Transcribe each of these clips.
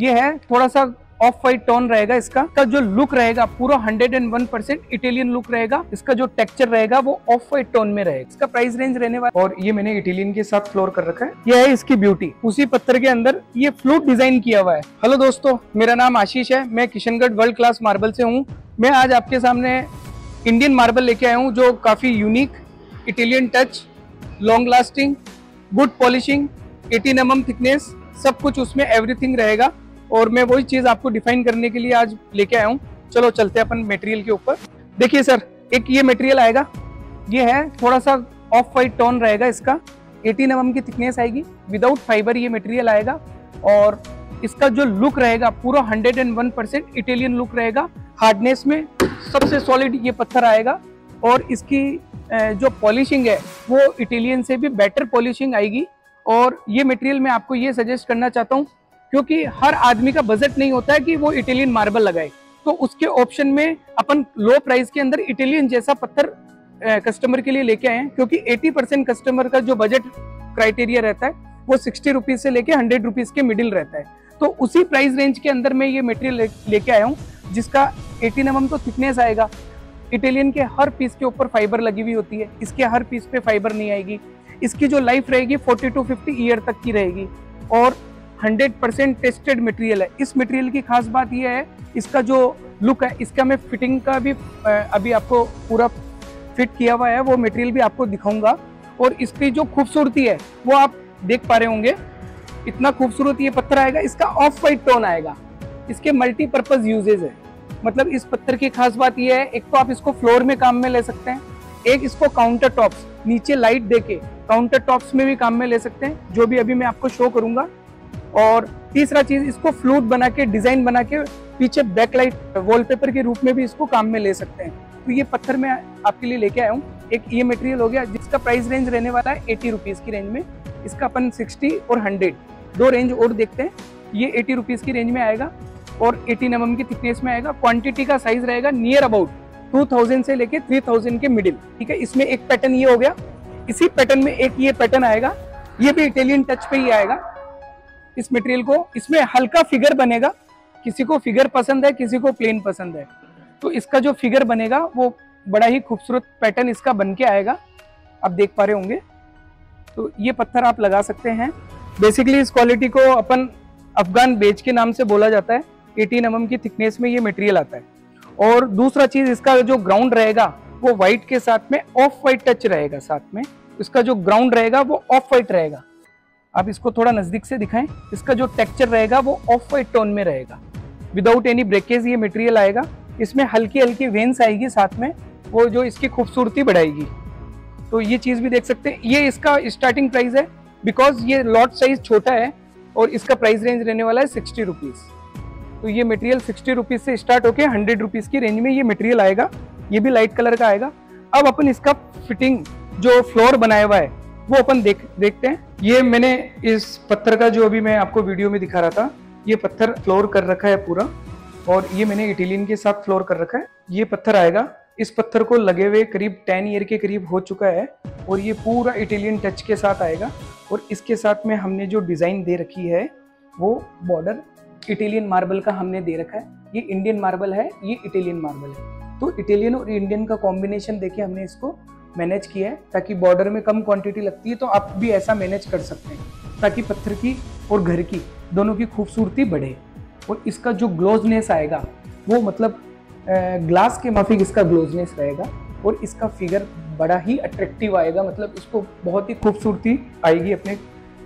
ये है थोड़ा सा ऑफ वाइट टोन रहेगा इसका जो लुक रहेगा पूरा 101% इटालियन लुक रहेगा। इसका जो टेक्सचर रहेगा वो ऑफ वाइट टोन में रहेगा। इसका प्राइस रेंज रहने वाला, और ये मैंने इटालियन के साथ फ्लोर कर रखा है। ये है इसकी ब्यूटी, उसी पत्थर के अंदर ये फ्लूट डिजाइन किया हुआ है। हेलो दोस्तों, मेरा नाम आशीष है, मैं किशनगढ़ वर्ल्ड क्लास मार्बल से हूँ। मैं आज आपके सामने इंडियन मार्बल लेके आया हूँ जो काफी unique, Italian touch, long lasting, good polishing, 18 mm thickness, सब कुछ उसमें एवरीथिंग रहेगा। और मैं वही चीज आपको डिफाइन करने के लिए आज लेके आया हूँ। चलो चलते हैं अपन मटेरियल के ऊपर। देखिए सर, एक ये मटेरियल आएगा, ये है थोड़ा सा ऑफ वाइट टोन रहेगा इसका, 18 mm की थिकनेस आएगी, विदाउट फाइबर ये मटेरियल आएगा। और इसका जो लुक रहेगा पूरा 101% इटालियन लुक रहेगा। हार्डनेस में सबसे सॉलिड ये पत्थर आएगा, और इसकी जो पॉलिशिंग है वो इटालियन से भी बेटर पॉलिशिंग आएगी। और ये मटेरियल मैं आपको ये सजेस्ट करना चाहता हूँ, क्योंकि हर आदमी का बजट नहीं होता है कि वो इटालियन मार्बल लगाए, तो उसके ऑप्शन में अपन लो प्राइस के अंदर इटालियन जैसा पत्थर कस्टमर के लिए लेके आए हैं। क्योंकि 80% कस्टमर का जो बजट क्राइटेरिया रहता है वो 60 रुपीज से लेके 100 रुपीज के मिडिल रहता है। तो उसी प्राइस रेंज के अंदर मैं ये मटेरियल लेके आया हूँ, जिसका 18 mm तो थिकनेस आएगा। इटालियन के हर पीस के ऊपर फाइबर लगी हुई होती है, इसके हर पीस पे फाइबर नहीं आएगी। इसकी जो लाइफ रहेगी 40 to 50 ईयर तक की रहेगी, और 100% टेस्टेड मटेरियल है। इस मटेरियल की खास बात यह है, इसका जो लुक है, इसका मैं फिटिंग का भी अभी आपको पूरा फिट किया हुआ है, वो मटेरियल भी आपको दिखाऊंगा। और इसकी जो खूबसूरती है वो आप देख पा रहे होंगे, इतना खूबसूरत ये पत्थर आएगा। इसका ऑफ वाइट टोन आएगा, इसके मल्टीपर्पज यूजेज है। मतलब इस पत्थर की खास बात यह है, एक तो आप इसको फ्लोर में काम में ले सकते हैं, एक इसको काउंटर टॉप्स, नीचे लाइट देके काउंटर टॉप्स में भी काम में ले सकते हैं, जो भी अभी मैं आपको शो करूंगा। और तीसरा चीज, इसको फ्लूट बना के, डिजाइन बना के पीछे बैकलाइट वॉलपेपर के रूप में भी इसको काम में ले सकते हैं। तो ये पत्थर मैं आपके लिए लेके आया हूँ। एक ये मटेरियल हो गया, जिसका प्राइस रेंज रहने वाला है 80 रुपीज की रेंज में। इसका अपन 60 और 100 दो रेंज और देखते हैं। ये 80 रुपीज की रेंज में आएगा और 18 mm की थिकनेस में आएगा। क्वांटिटी का साइज रहेगा नियर अबाउट 2000 से लेके 3000 के मिडिल। ठीक है, इसमें एक पैटर्न ये हो गया। इसी पैटर्न में एक ये पैटर्न आएगा, ये भी इटालियन टच पे ही आएगा। इस मटेरियल को, इसमें हल्का फिगर बनेगा, किसी को फिगर पसंद है, किसी को प्लेन पसंद है। तो इसका जो फिगर बनेगा वो बड़ा ही खूबसूरत पैटर्न इसका बन के आएगा, आप देख पा रहे होंगे। तो ये पत्थर आप लगा सकते हैं। बेसिकली इस क्वालिटी को अपन अफगान बेज के नाम से बोला जाता है। 18 mm की थिकनेस में ये मटेरियल आता है। और दूसरा चीज, इसका जो ग्राउंड रहेगा वो व्हाइट के साथ में ऑफ वाइट टच रहेगा। साथ में इसका जो ग्राउंड रहेगा वो ऑफ वाइट रहेगा। आप इसको थोड़ा नजदीक से दिखाएं। इसका जो टेक्सचर रहेगा वो ऑफ वाइट टोन में रहेगा, विदाउट एनी ब्रेकेज ये मटेरियल आएगा। इसमें हल्की हल्की वेन्स आएगी साथ में, वो जो इसकी खूबसूरती बढ़ाएगी। तो ये चीज भी देख सकते हैं। ये इसका स्टार्टिंग प्राइस है, बिकॉज ये लॉट साइज छोटा है, और इसका प्राइस रेंज रहने वाला है 60 रुपीज। तो ये मटेरियल 60 रुपीज से स्टार्ट होके 100 रुपीज की रेंज में ये मटेरियल आएगा। ये भी लाइट कलर का आएगा। अब अपन इसका फिटिंग जो फ्लोर बनाया हुआ है वो अपन देखते हैं। ये मैंने इस पत्थर का, जो अभी मैं आपको वीडियो में दिखा रहा था, ये पत्थर फ्लोर कर रखा है पूरा, और ये मैंने इटालियन के साथ फ्लोर कर रखा है। ये पत्थर आएगा, इस पत्थर को लगे हुए करीब 10 ईयर के करीब हो चुका है, और ये पूरा इटालियन टच के साथ आएगा। और इसके साथ में हमने जो डिजाइन दे रखी है वो बॉर्डर इटालियन मार्बल का हमने दे रखा है। ये इंडियन मार्बल है, ये इटालियन मार्बल है। तो इटालियन और इंडियन का कॉम्बिनेशन देके हमने इसको मैनेज किया है, ताकि बॉर्डर में कम क्वांटिटी लगती है तो आप भी ऐसा मैनेज कर सकते हैं, ताकि पत्थर की और घर की दोनों की खूबसूरती बढ़े। और इसका जो ग्लोजनेस आएगा वो मतलब ग्लास के माफिक इसका ग्लोजनेस रहेगा, और इसका फिगर बड़ा ही अट्रैक्टिव आएगा। मतलब इसको बहुत ही खूबसूरती आएगी अपने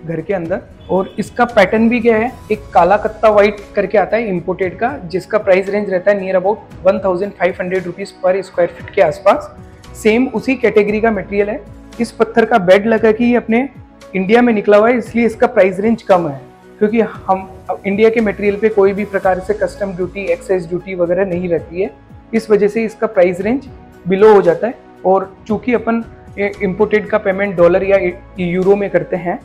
घर के अंदर। और इसका पैटर्न भी क्या है, एक काला कत्ता व्हाइट करके आता है इम्पोर्टेड का, जिसका प्राइस रेंज रहता है near about 1500 rupees per square feet के आसपास। सेम उसी कैटेगरी का मटेरियल है। इस पत्थर का बेड लगा कि अपने इंडिया में निकला हुआ है, इसलिए इसका प्राइस रेंज कम है, क्योंकि हम इंडिया के मटेरियल पे कोई भी प्रकार से कस्टम ड्यूटी, एक्साइज ड्यूटी वगैरह नहीं रहती है। इस वजह से इसका प्राइस रेंज बिलो हो जाता है। और चूंकि अपन इम्पोर्टेड का पेमेंट डॉलर या यूरो में करते हैं,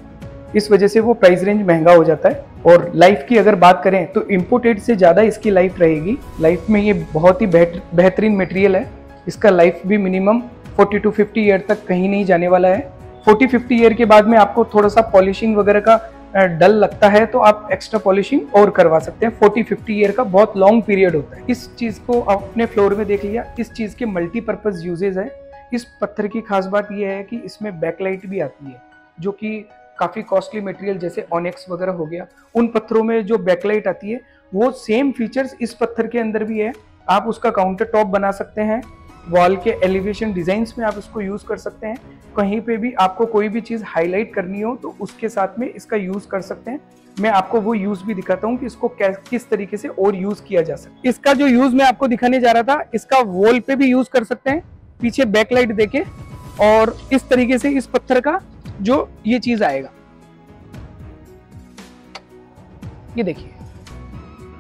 इस वजह से वो प्राइस रेंज महंगा हो जाता है। और लाइफ की अगर बात करें तो इम्पोर्टेड से ज़्यादा इसकी लाइफ रहेगी। लाइफ में ये बहुत ही बेहतरीन मटेरियल है। इसका लाइफ भी मिनिमम 40 to 50 ईयर तक कहीं नहीं जाने वाला है। 40-50 ईयर के बाद में आपको थोड़ा सा पॉलिशिंग वगैरह का डल लगता है तो आप एक्स्ट्रा पॉलिशिंग और करवा सकते हैं। 40-50 ईयर का बहुत लॉन्ग पीरियड होता है। इस चीज़ को अपने फ्लोर में देख लिया। इस चीज़ के मल्टीपर्पज़ यूजेज है। इस पत्थर की खास बात यह है कि इसमें बैकलाइट भी आती है, जो कि काफ़ी कॉस्टली मटेरियल जैसे ऑनेक्स वगैरह हो गया, उन पत्थरों में जो बैकलाइट आती है वो सेम फीचर्स इस पत्थर के अंदर भी है। आप उसका काउंटर टॉप बना सकते हैं, वॉल के एलिवेशन डिजाइन्स में आप इसको यूज कर सकते हैं। कहीं पे भी आपको कोई भी चीज हाईलाइट करनी हो तो उसके साथ में इसका यूज कर सकते हैं। मैं आपको वो यूज भी दिखाता हूँ कि इसको किस तरीके से और यूज किया जा सकता है। इसका जो यूज मैं आपको दिखाने जा रहा था, इसका वॉल पे भी यूज कर सकते हैं, पीछे बैकलाइट देके, और इस तरीके से इस पत्थर का जो ये चीज आएगा, ये देखिए,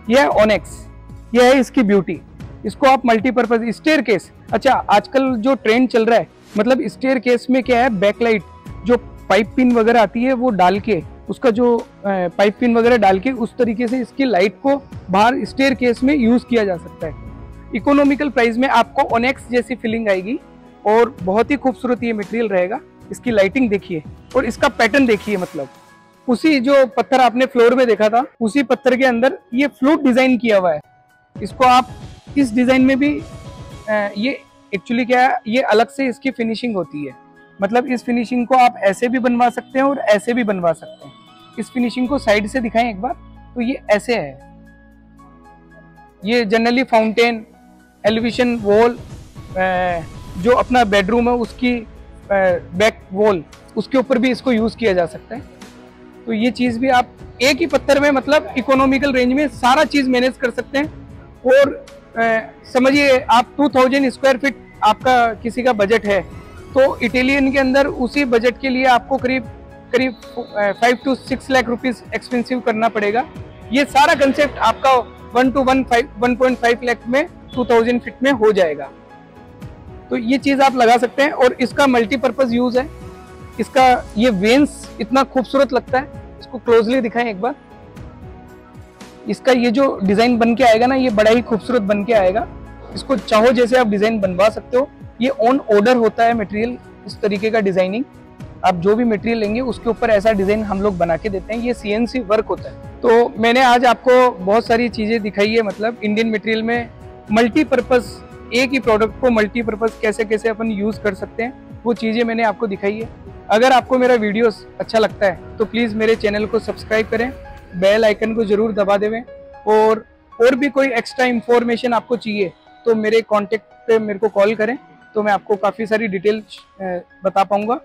यह है ऑनेक्स, यह है इसकी ब्यूटी। इसको आप मल्टीपर्पज स्टेयर केस, अच्छा आजकल जो ट्रेंड चल रहा है, मतलब स्टेयर केस में क्या है, बैकलाइट जो पाइप पिन वगैरह आती है वो डाल के, उसका जो पाइप पिन वगैरह डाल के उस तरीके से इसकी लाइट को बाहर स्टेयर केस में यूज किया जा सकता है। इकोनॉमिकल प्राइस में आपको ऑनेक्स जैसी फीलिंग आएगी और बहुत ही खूबसूरत ये मटेरियल रहेगा। इसकी लाइटिंग देखिए और इसका पैटर्न देखिए, मतलब उसी जो पत्थर आपने फ्लोर में देखा था उसी पत्थर के अंदर ये फ्लूट डिजाइन किया हुआ है। इसको आप इस डिजाइन में भी ये एक्चुअली क्या है, ये अलग से इसकी फिनिशिंग होती है। मतलब इस फिनिशिंग को आप ऐसे भी बनवा सकते हैं और ऐसे भी बनवा सकते हैं। इस फिनिशिंग को साइड से दिखाएं एक बार, तो ये ऐसे है। ये जनरली फाउंटेन, एलिवेशन वॉल, जो अपना बेडरूम है उसकी बैक वॉल, उसके ऊपर भी इसको यूज किया जा सकता है। तो ये चीज भी आप एक ही पत्थर में, मतलब इकोनॉमिकल रेंज में सारा चीज मैनेज कर सकते हैं। और समझिए आप 2000 स्क्वायर फीट आपका किसी का बजट है, तो इटालियन के अंदर उसी बजट के लिए आपको करीब 5 to 6 लाख रुपीस एक्सपेंसिव करना पड़ेगा। ये सारा कंसेप्ट आपका 1.5 लाख में 2000 फीट में हो जाएगा। तो ये चीज आप लगा सकते हैं। और इसका मल्टीपर्पज यूज है। इसका ये वेन्स इतना खूबसूरत लगता है, इसको क्लोजली दिखाएं एक बार। इसका ये जो डिजाइन बन के आएगा ना, ये बड़ा ही खूबसूरत बन के आएगा। इसको चाहो जैसे आप डिजाइन बनवा सकते हो। ये ऑन ऑर्डर होता है मटेरियल, इस तरीके का डिजाइनिंग। आप जो भी मटेरियल लेंगे उसके ऊपर ऐसा डिजाइन हम लोग बना के देते हैं। ये CNC वर्क होता है। तो मैंने आज आपको बहुत सारी चीजें दिखाई है, मतलब इंडियन मटेरियल में मल्टीपर्पज, एक ही प्रोडक्ट को मल्टीपर्पज कैसे कैसे अपन यूज कर सकते हैं, वो चीजें मैंने आपको दिखाई है। अगर आपको मेरा वीडियोस अच्छा लगता है तो प्लीज मेरे चैनल को सब्सक्राइब करें, बेल आइकन को जरूर दबा देवें। और भी कोई एक्स्ट्रा इंफॉर्मेशन आपको चाहिए तो मेरे कांटेक्ट पे मेरे को कॉल करें, तो मैं आपको काफ़ी सारी डिटेल बता पाऊंगा।